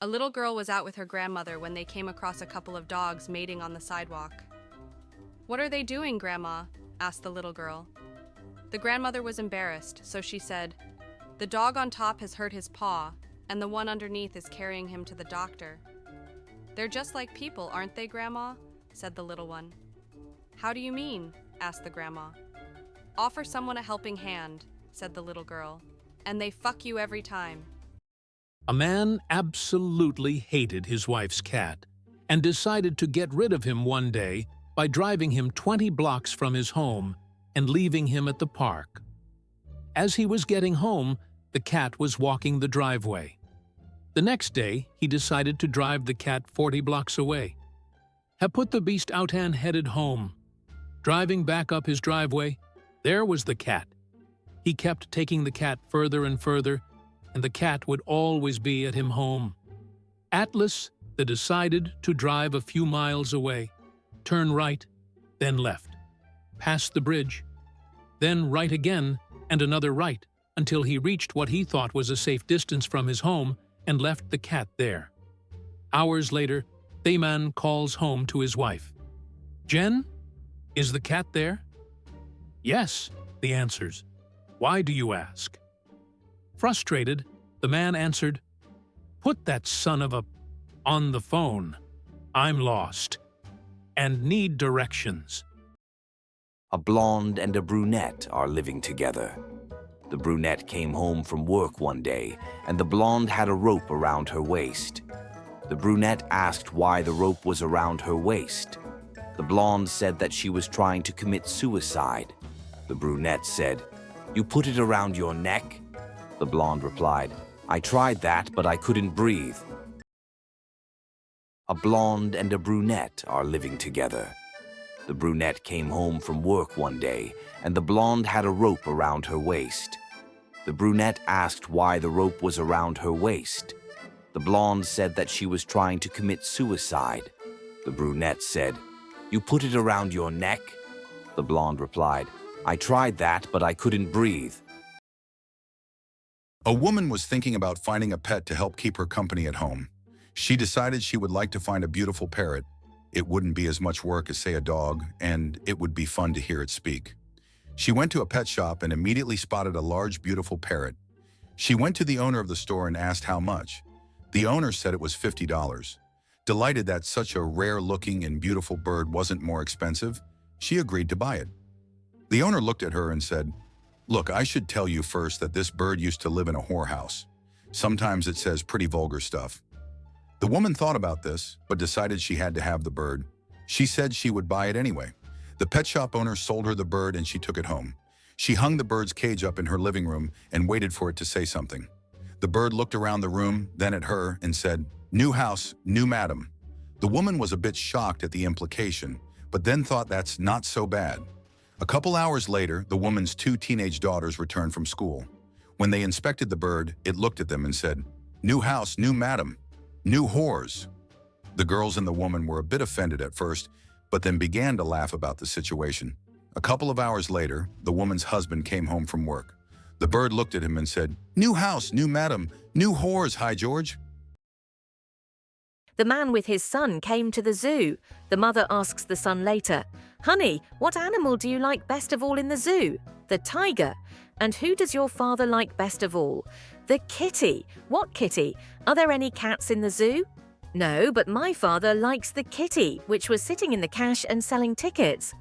A little girl was out with her grandmother when they came across a couple of dogs mating on the sidewalk. "What are they doing, Grandma?" asked the little girl. The grandmother was embarrassed, so she said, "The dog on top has hurt his paw, and the one underneath is carrying him to the doctor." "They're just like people, aren't they, Grandma?" said the little one. "How do you mean?" asked the grandma. "Offer someone a helping hand," said the little girl, "and they fuck you every time." A man absolutely hated his wife's cat and decided to get rid of him one day by driving him 20 blocks from his home and leaving him at the park. As he was getting home, the cat was walking the driveway. The next day, he decided to drive the cat 40 blocks away. Had put the beast out and headed home. Driving back up his driveway, there was the cat. He kept taking the cat further and further, and the cat would always be at him home. Atlas decided to drive a few miles away, turn right, then left, past the bridge, then right again and another right until he reached what he thought was a safe distance from his home and left the cat there. Hours later, the man calls home to his wife. "Jen, is the cat there?" "Yes," the answers. "Why do you ask?" Frustrated, the man answered, "Put that son of a on the phone. I'm lost and need directions." A blonde and a brunette are living together. The brunette came home from work one day, and the blonde had a rope around her waist. The brunette asked why the rope was around her waist. The blonde said that she was trying to commit suicide. The brunette said, "You put it around your neck?" The blonde replied, "I tried that, but I couldn't breathe." A blonde and a brunette are living together. The brunette came home from work one day, and the blonde had a rope around her waist. The brunette asked why the rope was around her waist. The blonde said that she was trying to commit suicide. The brunette said, "You put it around your neck?" The blonde replied, "I tried that, but I couldn't breathe." A woman was thinking about finding a pet to help keep her company at home. She decided she would like to find a beautiful parrot. It wouldn't be as much work as, say, a dog, and it would be fun to hear it speak. She went to a pet shop and immediately spotted a large, beautiful parrot. She went to the owner of the store and asked how much. The owner said it was $50. Delighted that such a rare-looking and beautiful bird wasn't more expensive, she agreed to buy it. The owner looked at her and said, "Look, I should tell you first that this bird used to live in a whorehouse. Sometimes it says pretty vulgar stuff." The woman thought about this, but decided she had to have the bird. She said she would buy it anyway. The pet shop owner sold her the bird and she took it home. She hung the bird's cage up in her living room and waited for it to say something. The bird looked around the room, then at her, and said, "New house, new madam." The woman was a bit shocked at the implication, but then thought that's not so bad. A couple hours later, the woman's 2 teenage daughters returned from school. When they inspected the bird, it looked at them and said, "New house, new madam, new whores." The girls and the woman were a bit offended at first, but then began to laugh about the situation. A couple of hours later, the woman's husband came home from work. The bird looked at him and said, "New house, new madam, new whores, hi George." The man with his son came to the zoo. The mother asks the son later, "Honey, what animal do you like best of all in the zoo?" "The tiger." "And who does your father like best of all?" "The kitty." "What kitty? Are there any cats in the zoo?" "No, but my father likes the kitty, which was sitting in the cash and selling tickets."